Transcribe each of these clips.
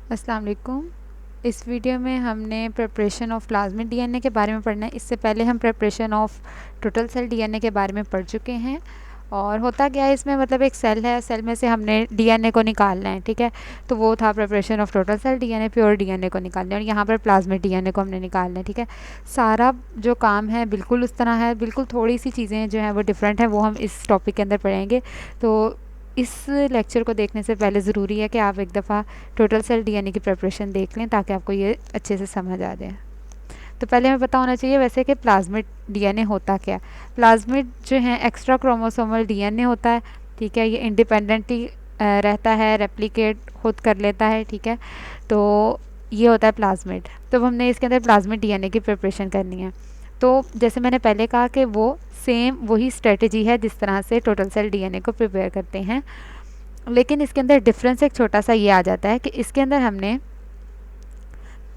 अस्सलाम वालेकुम। इस वीडियो में हमने प्रिपरेशन ऑफ प्लाज्मिड डीएनए के बारे में पढ़ना है। इससे पहले हम preparation of total sale DNA के बारे में पढ़ चुके हैं। और होता क्या है इसमें, मतलब एक सेल है, सेल में से हमने डीएनए को निकालना है, ठीक है। तो वो था preparation of total sale DNA, pure DNA को निकालना है। और यहाँ पर प्लाज्मिड डीएनए को हमने निकालना है, ठीक है। सारा जो काम है बिल्कुल उस तरह है, बिल्कुल थोड़ी सी चीज़ें जो हैं वो डिफरेंट है, वो हम इस टॉपिक के अंदर पढ़ेंगे। तो इस लेक्चर को देखने से पहले ज़रूरी है कि आप एक दफ़ा टोटल सेल डीएनए की प्रिपरेशन देख लें ताकि आपको ये अच्छे से समझ आ जाए। तो पहले हमें पता होना चाहिए वैसे कि प्लाज्मिड डीएनए होता क्या है। प्लाज्मिड जो है एक्स्ट्रा क्रोमोसोमल डीएनए होता है, ठीक है। ये इंडिपेंडेंटली रहता है, रेप्लिकेट खुद कर लेता है, ठीक है। तो ये होता है प्लाज्मिड। तो हमने इसके अंदर प्लाज्मिड डीएनए की प्रिपरेशन करनी है। तो जैसे मैंने पहले कहा कि वो सेम वही स्ट्रेटजी है जिस तरह से टोटल सेल डीएनए को प्रिपेयर करते हैं, लेकिन इसके अंदर डिफरेंस एक छोटा सा ये आ जाता है कि इसके अंदर हमने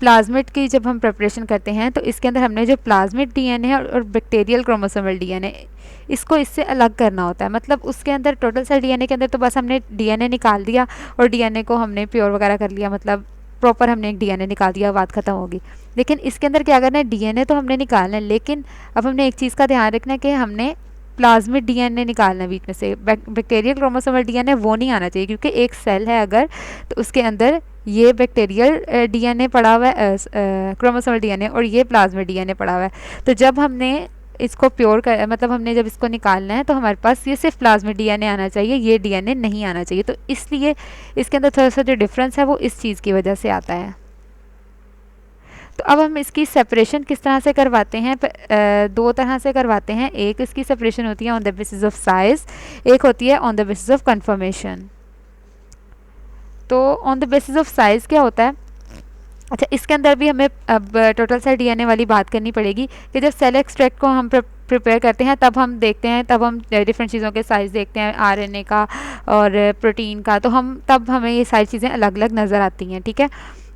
प्लाज्मिड की जब हम प्रिपरेशन करते हैं तो इसके अंदर हमने जो प्लाज्मिड डीएनए है और बैक्टीरियल क्रोमोसोमल डीएनए, इसको इससे अलग करना होता है। मतलब उसके अंदर टोटल सेल डीएनए के अंदर तो बस हमने डीएनए निकाल दिया और डीएनए को हमने प्योर वगैरह कर लिया, मतलब प्रॉपर हमने एक डीएनए निकाल दिया, बात ख़त्म होगी। लेकिन इसके अंदर क्या करना है, डीएनए तो हमने निकालना है, लेकिन अब हमने एक चीज़ का ध्यान रखना है कि हमने प्लाज्मिड डीएनए निकालना है बीच में से। बैक्टीरियल क्रोमोसोमल डीएनए वो नहीं आना चाहिए, क्योंकि एक सेल है अगर, तो उसके अंदर ये बैक्टीरियल डीएनए पड़ा हुआ है, क्रोमोसोमल डीएनए, और ये प्लाज्मिड डीएनए पड़ा हुआ है। तो जब हमने इसको प्योर कर, मतलब हमने जब इसको निकालना है तो हमारे पास ये सिर्फ प्लाज्मिड डीएनए आना चाहिए, ये डीएनए नहीं आना चाहिए। तो इसलिए इसके अंदर थोड़ा सा जो डिफरेंस है वो इस चीज़ की वजह से आता है। तो अब हम इसकी सेपरेशन किस तरह से करवाते हैं, दो तरह से करवाते हैं। एक इसकी सेपरेशन होती है on the basis of size, एक होती है on the basis of confirmation. तो on the basis of size क्या होता है, अच्छा इसके अंदर भी हमें अब टोटल सेल डीएनए वाली बात करनी पड़ेगी कि जब सेल एक्सट्रैक्ट को हम प्रिपेयर करते हैं तब हम देखते हैं, तब हम डिफरेंट चीज़ों के साइज़ देखते हैं, आरएनए का और प्रोटीन का, तो हम तब हमें ये सारी चीज़ें अलग अलग नज़र आती हैं, ठीक है।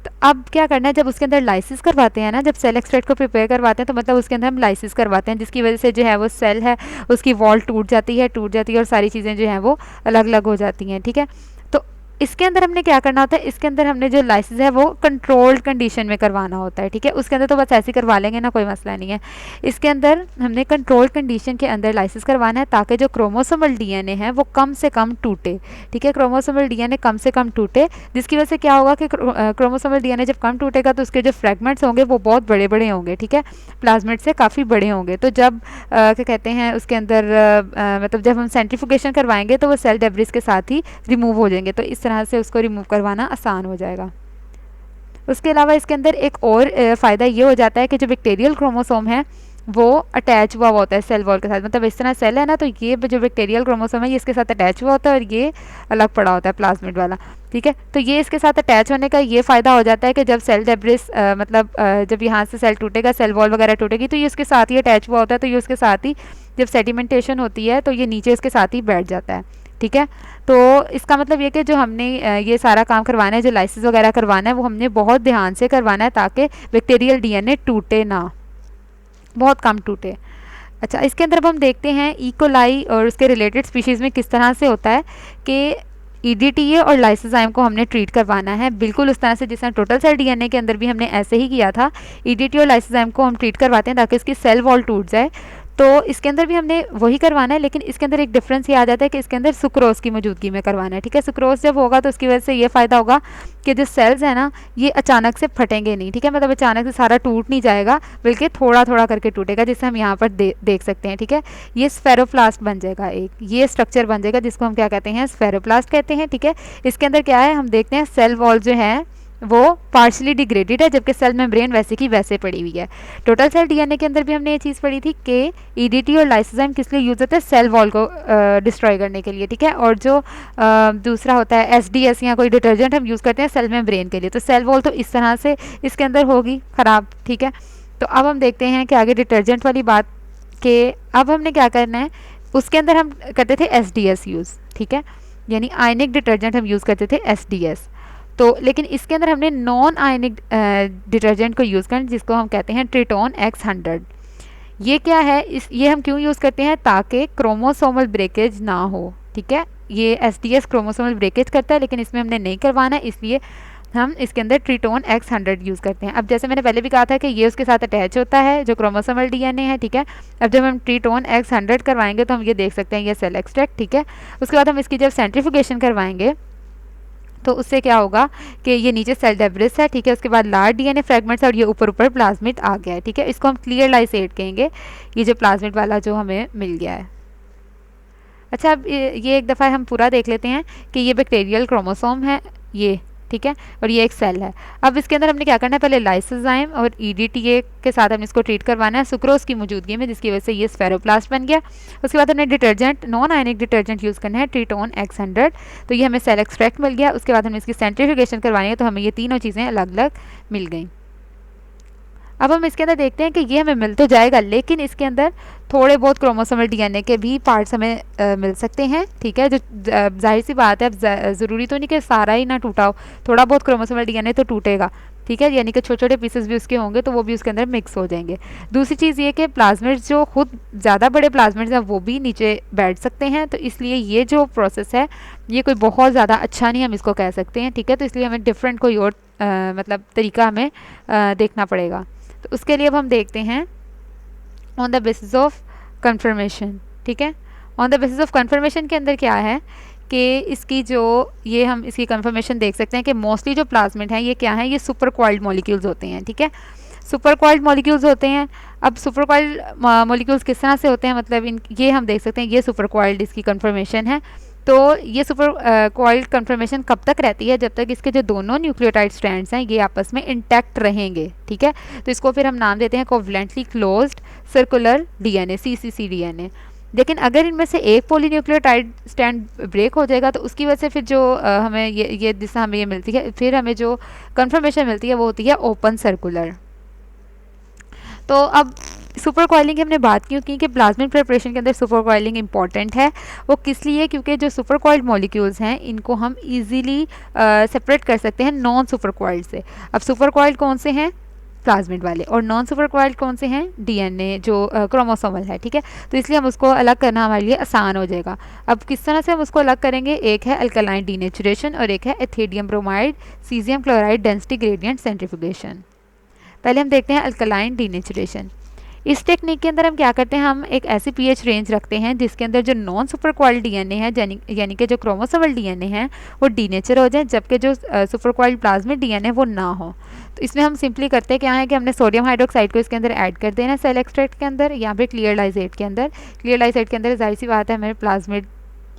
तो अब क्या करना है, जब उसके अंदर लाइसिस करवाते हैं ना, जब सेल एक्सट्रैक्ट को प्रिपेयर करवाते हैं तो मतलब उसके अंदर हम लाइसिस करवाते हैं, जिसकी वजह से जो है वो सेल है उसकी वॉल टूट जाती है और सारी चीज़ें जो हैं वो अलग अलग हो जाती हैं, ठीक है। तो इसके अंदर हमने क्या करना होता है, इसके अंदर हमने जो लाइसिस है वो कंट्रोल्ड कंडीशन में करवाना होता है, ठीक है। उसके अंदर तो बस ऐसे ही करवा लेंगे ना, कोई मसला नहीं है। इसके अंदर हमने कंट्रोल्ड कंडीशन के अंदर लाइसिस करवाना है ताकि जो क्रोमोसोमल डीएनए है वो कम से कम टूटे, ठीक है। क्रोमोसोमल डीएनए कम से कम टूटे, जिसकी वजह से क्या होगा कि क्रोमोसोमल डीएनए जब कम टूटेगा तो उसके जो फ्रेगमेंट्स होंगे वो बहुत बड़े बड़े होंगे, ठीक है, प्लाज्मिड से काफ़ी बड़े होंगे। तो जब क्या कहते हैं उसके अंदर मतलब जब हम सेंट्रीफुगेशन करवाएंगे तो वो सेल डेब्रिस के साथ ही रिमूव हो जाएंगे, तो इस तरह से उसको रिमूव करवाना आसान हो जाएगा। उसके अलावा इसके अंदर एक और फ़ायदा ये हो जाता है कि जो बैक्टीरियल क्रोमोसोम है वो अटैच हुआ होता है सेल वॉल के साथ। मतलब इस तरह सेल है ना, तो ये जो बैक्टीरियल क्रोमोसोम है ये इसके साथ अटैच हुआ होता है और ये अलग पड़ा होता है प्लाज्मिड वाला, ठीक है। तो ये इसके साथ अटैच होने का ये फ़ायदा हो जाता है कि जब सेल डेब्रिस जब यहाँ से सेल टूटेगा, सेल वॉल वगैरह टूटेगी, तो ये उसके साथ ही अटैच हुआ होता है, तो ये उसके साथ ही जब सेडिमेंटेशन होती है तो ये नीचे इसके साथ ही बैठ जाता है, ठीक है। तो इसका मतलब ये कि जो हमने ये सारा काम करवाना है, जो लाइसिस वगैरह करवाना है, वो हमने बहुत ध्यान से करवाना है ताकि बैक्टीरियल डीएनए टूटे ना, बहुत कम टूटे। अच्छा इसके अंदर अब हम देखते हैं इकोलाई और उसके रिलेटेड स्पीशीज़ में किस तरह से होता है कि ईडीटीए और लाइसोजाइम को हमने ट्रीट करवाना है बिल्कुल उस तरह से जिस तरह टोटल सेल डीएनए के अंदर भी हमने ऐसे ही किया था। ईडीटीए और लाइसोजाइम को हम ट्रीट करवाते हैं ताकि इसकी सेल वॉल टूट जाए, तो इसके अंदर भी हमने वही करवाना है, लेकिन इसके अंदर एक डिफरेंस ये आ जाता है कि इसके अंदर सुक्रोज की मौजूदगी में करवाना है, ठीक है। सुक्रोज जब होगा तो उसकी वजह से ये फ़ायदा होगा कि जो सेल्स हैं ना ये अचानक से फटेंगे नहीं, ठीक है। मतलब अचानक से सारा टूट नहीं जाएगा, बल्कि थोड़ा थोड़ा करके टूटेगा, जिससे हम यहाँ पर देख सकते हैं, ठीक है। ये स्फेरोप्लास्ट बन जाएगा, एक ये स्ट्रक्चर बन जाएगा जिसको हम क्या कहते हैं, स्फेरोप्लास्ट कहते हैं, ठीक है। इसके अंदर क्या है, हम देखते हैं सेल वॉल जो है वो पार्शली डिग्रेडेड है, जबकि सेल मेम्ब्रेन वैसे की वैसे पड़ी हुई है। टोटल सेल डीएनए के अंदर भी हमने ये चीज़ पढ़ी थी कि ईडीटी और लाइसोजाइम किस लिए यूज़ होता है, सेल वॉल को डिस्ट्रॉय करने के लिए, ठीक है। और जो दूसरा होता है एसडीएस या कोई डिटर्जेंट हम यूज़ करते हैं सेल मेम्ब्रेन के लिए, तो सेल वॉल तो इस तरह से इसके अंदर होगी ख़राब, ठीक है। तो अब हम देखते हैं कि आगे डिटर्जेंट वाली बात के अब हमने क्या करना है, उसके अंदर हम करते थे एसडीएस यूज़, ठीक है, यानी आयनिक डिटर्जेंट हम यूज़ करते थे एसडीएस। तो लेकिन इसके अंदर हमने नॉन आयनिक डिटर्जेंट को यूज़ करना जिसको हम कहते हैं ट्रिटोन X100। ये क्या है, ये हम क्यों यूज़ करते हैं, ताकि क्रोमोसोमल ब्रेकेज ना हो, ठीक है। ये एसडीएस क्रोमोसोमल ब्रेकेज करता है लेकिन इसमें हमने नहीं करवाना है, इसलिए हम इसके अंदर ट्रीटोन X100 यूज़ करते हैं। अब जैसे मैंने पहले भी कहा था कि ये उसके साथ अटैच होता है जो क्रोमोसोमल डीएनए है, ठीक है। अब जब हम ट्रीटोन X100 करवाएंगे तो हम ये देख सकते हैं ये सेल एक्सट्रैक्ट, ठीक है। उसके बाद हम इसकी जब सेंट्रीफ्यूगेशन करवाएंगे तो उससे क्या होगा कि ये नीचे सेल डेब्रिस है, ठीक है। उसके बाद लार्ज डीएनए फ्रेगमेंट्स और ये ऊपर ऊपर प्लाज्मिड आ गया है, ठीक है। इसको हम क्लियर लाइसेट कहेंगे, ये जो प्लाज्मिड वाला जो हमें मिल गया है। अच्छा, अब ये एक दफ़ा हम पूरा देख लेते हैं कि ये बैक्टीरियल क्रोमोसोम है ये, ठीक है, और ये एक सेल है। अब इसके अंदर हमने क्या करना है, पहले लाइसोजाइम और ईडीटीए के साथ हमने इसको ट्रीट करवाना है सुक्रोज की मौजूदगी में, जिसकी वजह से ये स्फेरोप्लास्ट बन गया। उसके बाद हमने detergent, non ionic detergent use करना है ट्रीटोन X100, तो ये हमें सेल एक्सट्रैक्ट मिल गया। उसके बाद हमें इसकी सेंट्रीफ्यूगेशन करवानी है, तो हमें ये तीनों चीज़ें अलग अलग मिल गई। अब हम इसके अंदर देखते हैं कि ये हमें मिल तो जाएगा, लेकिन इसके अंदर थोड़े बहुत क्रोमोसोमल डीएनए के भी पार्ट्स हमें मिल सकते हैं, ठीक है। जो जाहिर सी बात है, अब ज़रूरी तो नहीं कि सारा ही ना टूटा हो, थोड़ा बहुत क्रोमोसोमल डीएनए तो टूटेगा, ठीक है, यानी कि छोटे छोटे पीसेस भी उसके होंगे तो वो भी उसके अंदर मिक्स हो जाएंगे। दूसरी चीज़ ये कि प्लाज्मिड्स जो खुद ज़्यादा बड़े प्लाज्मिड्स हैं वो भी नीचे बैठ सकते हैं, तो इसलिए ये जो प्रोसेस है ये कोई बहुत ज़्यादा अच्छा नहीं हम इसको कह सकते हैं, ठीक है। तो इसलिए हमें डिफरेंट कोई और मतलब तरीका हमें देखना पड़ेगा। तो उसके लिए अब हम देखते हैं on the basis of confirmation, ठीक है। On the basis of confirmation के अंदर क्या है कि इसकी जो ये हम इसकी कन्फर्मेशन देख सकते हैं कि मोस्टली जो प्लाज्मिड हैं ये क्या है, ये सुपर क्वाइल्ड मॉलिक्यूल्स होते हैं, ठीक है। सुपर क्वाइल्ड मॉलिक्यूल्स होते हैं। अब सुपर क्वाइल्ड मॉलिक्यूल्स किस तरह से होते हैं, मतलब इन ये हम देख सकते हैं, ये सुपर क्वाइल्ड इसकी कन्फर्मेशन है। तो ये सुपर क्वाइल्ड कन्फर्मेशन कब तक रहती है, जब तक इसके जो दोनों न्यूक्लियोटाइड स्ट्रैंड्स हैं ये आपस में इंटैक्ट रहेंगे, ठीक है। तो इसको फिर हम नाम देते हैं covalently closed circular DNA, CCC DNA. लेकिन अगर इनमें से एक पॉलीन्यूक्लियोटाइड स्टैंड ब्रेक हो जाएगा तो उसकी वजह से फिर जो हमें ये दिशा हमें ये मिलती है, फिर हमें जो कन्फर्मेशन मिलती है वो होती है ओपन सर्कुलर। तो अब सुपर कॉइलिंग की हमने बात क्यों की कि प्लाज्मिड प्रिपरेशन के अंदर सुपर कॉइलिंग इंपॉर्टेंट है। वो किस लिए, क्योंकि जो सुपर कॉइल्ड मॉलिक्यूल्स हैं इनको हम इजीली सेपरेट कर सकते हैं नॉन सुपर कॉइल्ड से। अब सुपर कॉइल्ड कौन से हैं, प्लाज्मिड वाले, और नॉन सुपर कॉइल्ड कौन से हैं, डीएनए जो क्रोमोसोमल है, ठीक है। तो इसलिए हम उसको अलग करना हमारे लिए आसान हो जाएगा। अब किस तरह से हम उसको अलग करेंगे, एक है अल्कलाइन डीनेचुरेशन और एक है ethidium bromide caesium chloride density gradient centrifugation. पहले हम देखते हैं अल्कलाइन डीनेचुरेशन। इस टेक्निक के अंदर हम क्या करते हैं, हम एक ऐसी पीएच रेंज रखते हैं जिसके अंदर जो नॉन सुपर क्वाइल्ड डीएनए है यानी कि जो क्रोमोसोमल डीएनए हैं वो डीनेचर हो जाए, जबकि जो सुपर क्वाइल्ड प्लाज्मिड डीएनए वो ना हो। तो इसमें हम सिंपली करते हैं क्या है कि हमने सोडियम हाइड्रोक्साइड को इसके अंदर ऐड कर देना सेल एक्सट्रैक्ट के अंदर या फिर क्लियर लाइसेट के अंदर। क्लियर लाइसेट के अंदर जाहिर सी बात है हमें प्लाज्मिड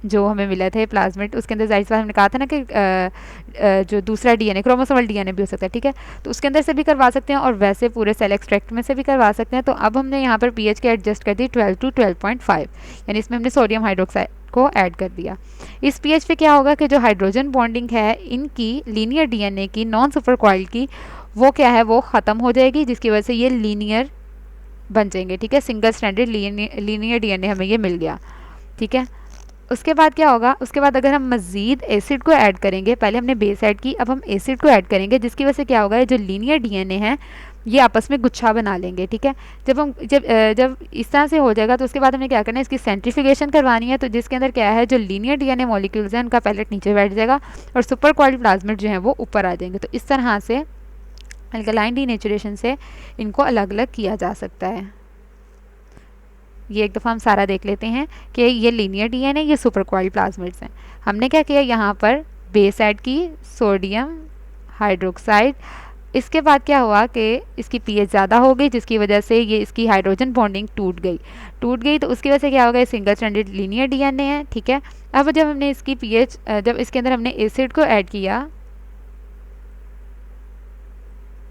जो हमें मिला था प्लाज्मिड, उसके अंदर जाहिर सी बात हमने कहा था ना कि जो दूसरा डीएनए क्रोमोसोमल डीएनए भी हो सकता है, ठीक है। तो उसके अंदर से भी करवा सकते हैं और वैसे पूरे सेल एक्सट्रैक्ट में से भी करवा सकते हैं। तो अब हमने यहाँ पर पीएच के एडजस्ट कर दी 12 to 12.5, यानी इसमें हमने सोडियम हाइड्रोक्साइड को ऐड कर दिया। इस पीएच पे क्या होगा कि जो हाइड्रोजन बॉन्डिंग है इनकी लीनियर डीएनए की नॉन सुपर कॉइल्ड की वो क्या है वो ख़त्म हो जाएगी, जिसकी वजह से ये लीनियर बन जाएंगे, ठीक है। सिंगल स्टैंडर्ड लीनियर डीएनए हमें ये मिल गया, ठीक है। उसके बाद क्या होगा, उसके बाद अगर हम मज़ीद एसिड को ऐड करेंगे, पहले हमने बेस ऐड की, अब हम एसिड को ऐड करेंगे, जिसकी वजह से क्या होगा जो लीनियर डीएनए हैं ये आपस में गुच्छा बना लेंगे, ठीक है। जब इस तरह से हो जाएगा तो उसके बाद हमें क्या करना है, इसकी सेंट्रीफ्यूगेशन करवानी है। तो जिसके अंदर क्या है जो लीनियर डीएनए मॉलिक्यूल्स हैं उनका पैलेट नीचे बैठ जाएगा और सुपर क्वाइल्ड प्लाज्मिड जो है वो ऊपर आ जाएंगे। तो इस तरह से अल्कलाइन डीनेचुरेशन से इनको अलग अलग किया जा सकता है। ये एक दफ़ा हम सारा देख लेते हैं कि ये लीनियर डीएनए ये सुपर क्वाइल्ड प्लाज्मिड्स हैं। हमने क्या किया, यहाँ पर बेस ऐड की सोडियम हाइड्रोक्साइड। इसके बाद क्या हुआ कि इसकी पीएच ज़्यादा हो गई, जिसकी वजह से ये इसकी हाइड्रोजन बॉन्डिंग टूट गई। तो उसकी वजह से क्या होगा, ये सिंगल स्टैंडर्ड लीनियर डीएनए है, ठीक है। अब जब हमने इसकी पीएच जब इसके अंदर हमने एसिड को ऐड किया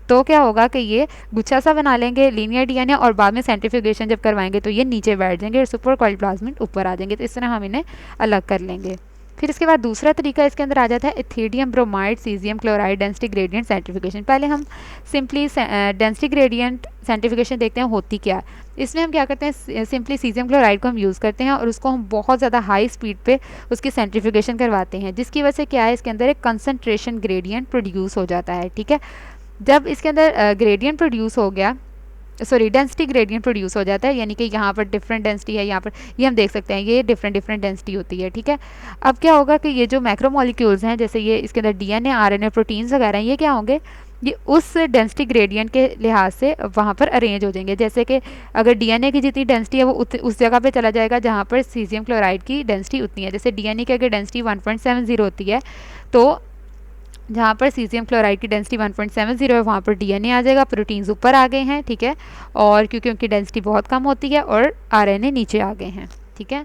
तो क्या होगा कि ये गुच्छा सा बना लेंगे लीनियर डीएनए और बाद में सेंट्रीफ्यूगेशन जब करवाएंगे तो ये नीचे बैठ जाएंगे और सुपर क्वाइल्ड प्लाज्मिड ऊपर आ जाएंगे। तो इस तरह हम इन्हें अलग कर लेंगे। फिर इसके बाद दूसरा तरीका इसके अंदर आ जाता है ethidium bromide caesium chloride density gradient centrifugation. पहले हम सिंपली डेंसिटी ग्रेडियंट सेंट्रीफ्यूगेशन देखते हैं होती क्या है। इसमें हम क्या करते हैं, सिंपली सीजियम क्लोराइड को हम यूज़ करते हैं और उसको हम बहुत ज़्यादा हाई स्पीड पे उसकी सेंट्रीफ्यूगेशन करवाते हैं, जिसकी वजह से क्या है इसके अंदर एक कंसनट्रेशन ग्रेडियंट प्रोड्यूस हो जाता है, ठीक है। जब इसके अंदर ग्रेडियंट प्रोड्यूस हो गया सॉरी डेंसिटी ग्रेडियंट प्रोड्यूस हो जाता है, यानी कि यहाँ पर डिफरेंट डेंसिटी है, यहाँ पर ये हम देख सकते हैं ये डिफरेंट डेंसिटी होती है, ठीक है। अब क्या होगा कि ये जो मैक्रोमोलिक्यूल्स हैं, जैसे ये इसके अंदर डीएनए, आरएनए, प्रोटीन्स वगैरह हैं, ये क्या होंगे, ये उस डेंसिटी ग्रेडियंट के लिहाज से वहाँ पर अरेंज हो जाएंगे। जैसे कि अगर डीएनए की जितनी डेंसिटी है वो उस जगह पे चला जाएगा जहाँ पर सीजियम क्लोराइड की डेंसिटी उतनी है। जैसे डीएनए की अगर डेंसिटी 1.70 होती है, तो जहाँ पर सीजियम क्लोराइड की डेंसिटी 1.70 है वहाँ पर डीएनए आ जाएगा, प्रोटीन्स ऊपर आ गए हैं, ठीक है, और क्योंकि उनकी डेंसिटी बहुत कम होती है, और आरएनए नीचे आ गए हैं, ठीक है।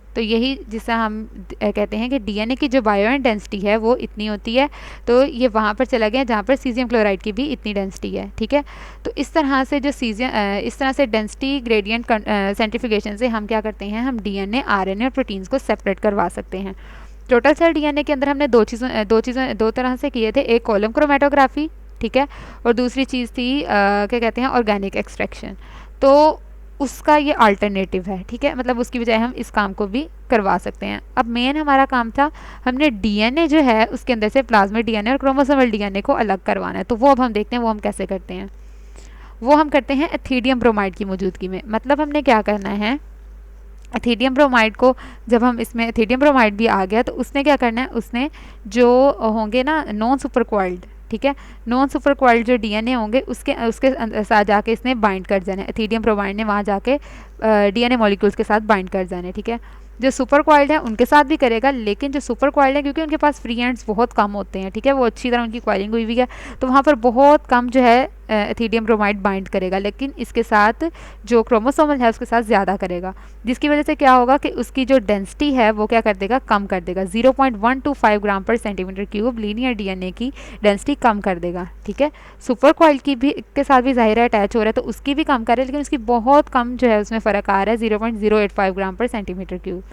तो यही जिसे हम कहते हैं कि डीएनए की जो बायोएंट डेंसिटी है वो इतनी होती है, तो ये वहाँ पर चला गया जहाँ पर सीजियम क्लोराइड की भी इतनी डेंसिटी है, ठीक है। तो इस तरह से जो इस तरह से डेंसिटी ग्रेडियंट सेंट्रीफ्यूगेशन से हम क्या करते हैं, हम डीएनए, आरएनए और प्रोटीन्स को सेपरेट करवा सकते हैं। टोटल सेल डीएनए के अंदर हमने दो तरह से किए थे, एक कॉलम क्रोमेटोग्राफी, ठीक है, और दूसरी चीज़ थी क्या कहते हैं, ऑर्गेनिक एक्सट्रैक्शन। तो उसका ये अल्टरनेटिव है, ठीक है, मतलब उसकी बजाय हम इस काम को भी करवा सकते हैं। अब मेन हमारा काम था, हमने डीएनए जो है उसके अंदर से प्लाज्मिड डीएनए और क्रोमोसोमल डीएनए को अलग करवाना है। तो वो अब हम देखते हैं वो हम कैसे करते हैं। वो हम करते हैं एथिडियम ब्रोमाइड की मौजूदगी में। मतलब हमने क्या करना है, एथिडियम ब्रोमाइड को जब हम इसमें एथिडियम ब्रोमाइड भी आ गया तो उसने क्या करना है, उसने जो होंगे ना नॉन सुपर क्वाइल्ड, ठीक है, नॉन सुपर क्वाइल्ड जो डीएनए होंगे उसके साथ जाके इसने बाइंड कर जाना है। एथिडियम ब्रोमाइड ने वहाँ जाके डीएनए मॉलिक्यूल्स के साथ बाइंड कर जाना है, ठीक है। जो सुपर क्वाइल्ड है उनके साथ भी करेगा, लेकिन जो सुपर क्वाइल्ड है क्योंकि उनके पास फ्री एंड्स बहुत कम होते हैं, ठीक है, वो अच्छी तरह उनकी क्वाइलिंग हुई हुई है, तो वहाँ पर बहुत कम जो है एथिडियम ब्रोमाइड बाइंड करेगा, लेकिन इसके साथ जो क्रोमोसोमल है उसके साथ ज़्यादा करेगा, जिसकी वजह से क्या होगा कि उसकी जो डेंसिटी है वो क्या कर देगा, कम कर देगा। 0.125 ग्राम पर सेंटीमीटर क्यूब लीनियर डीएनए की डेंसिटी कम कर देगा, ठीक है। सुपर क्वाइल्ड की भी के साथ भी जाहिर है अटैच हो रहा है, तो उसकी भी कम कर रहा है, लेकिन उसकी बहुत कम जो है उसमें फ़र्क आ रहा है, 0.085 ग्राम पर सेंटीमीटर क्यूब।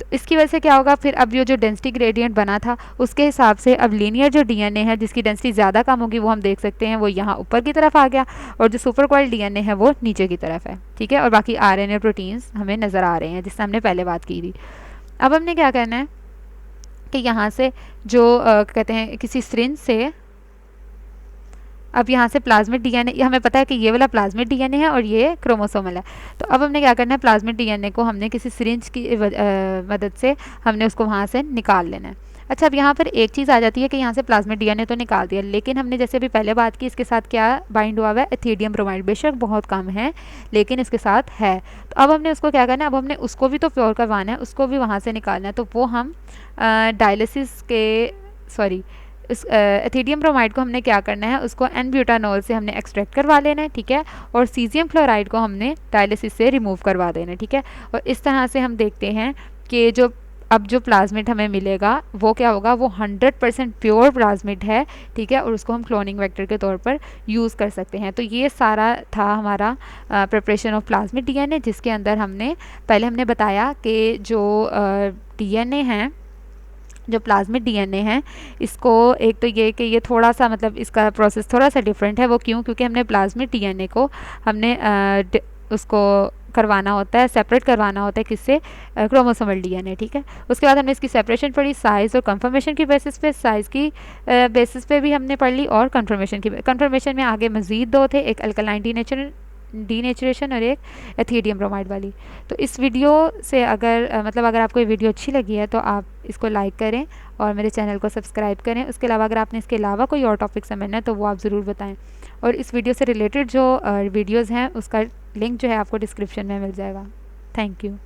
तो इसकी वजह से क्या होगा, फिर अब ये जो डेंसिटी ग्रेडियंट बना था उसके हिसाब से अब लीनियर जो डीएनए है जिसकी डेंसिटी ज़्यादा कम होगी वो हम देख सकते हैं वो यहाँ ऊपर की तरफ आ गया, और जो सुपर क्वाइल्ड डीएनए है वो नीचे की तरफ है, ठीक है, और बाकी आरएनए प्रोटीन्स हमें नज़र आ रहे हैं जिससे हमने पहले बात की थी। अब हमने क्या करना है कि यहाँ से जो कहते हैं किसी सिरिंज से, अब यहाँ से प्लाज्मिड डीएनए, हमें पता है कि ये वाला प्लाज्मिड डीएनए है और ये क्रोमोसोमल है, तो अब हमने क्या करना है, प्लाज्मिड डीएनए को हमने किसी सिरिंज की मदद से हमने उसको वहाँ से निकाल लेना है। अच्छा, अब यहाँ पर एक चीज़ आ जाती है कि यहाँ से प्लाज्मिड डीएनए तो निकाल दिया, लेकिन हमने जैसे अभी पहले बात की इसके साथ क्या बाइंड हुआ हुआ है, एथिडियम ब्रोमाइड, बेशक बहुत कम है लेकिन इसके साथ है। तो अब हमने उसको क्या करना है, अब हमने उसको भी तो प्योर करवाना है, उसको भी वहाँ से निकालना है, तो वो हम डायलिसिस के सॉरी इस एथिडियम ब्रोमाइड को हमने क्या करना है, उसको एन ब्यूटानॉल से हमने एक्सट्रैक्ट करवा लेना है, ठीक है, और सीजियम क्लोराइड को हमने डायलिसिस से रिमूव करवा देना है, ठीक है। और इस तरह से हम देखते हैं कि जो प्लाज्मिड हमें मिलेगा वो क्या होगा, वो 100% प्योर प्लाज्मिड है, ठीक है, और उसको हम क्लोनिंग वेक्टर के तौर पर यूज़ कर सकते हैं। तो ये सारा था हमारा प्रिपरेशन ऑफ प्लाज्मिड डीएनए, जिसके अंदर पहले हमने बताया कि जो डीएनए हैं, जो प्लाज्मिड डीएनए है, इसको एक तो ये कि ये थोड़ा सा मतलब इसका प्रोसेस थोड़ा सा डिफरेंट है। वो क्यों, क्योंकि हमने प्लाज्मिड डीएनए को हमने उसको करवाना होता है, सेपरेट करवाना होता है किससे, क्रोमोसोमल डीएनए, ठीक है। उसके बाद हमने इसकी सेपरेशन पढ़ी साइज़ और कंफर्मेशन की बेसिस पे, साइज़ की बेसिस पे भी हमने पढ़ ली, और कंफर्मेशन में आगे मज़ीद दो थे, एक अल्कलाइन डीनेचुरेशन और एक एथिडियम ब्रोमाइड वाली। तो इस वीडियो से अगर आपको ये वीडियो अच्छी लगी है तो आप इसको लाइक करें और मेरे चैनल को सब्सक्राइब करें। उसके अलावा अगर आपने इसके अलावा कोई और टॉपिक समझना है तो वो आप ज़रूर बताएं, और इस वीडियो से रिलेटेड जो वीडियोज़ हैं उसका लिंक जो है आपको डिस्क्रिप्शन में मिल जाएगा। Thank you.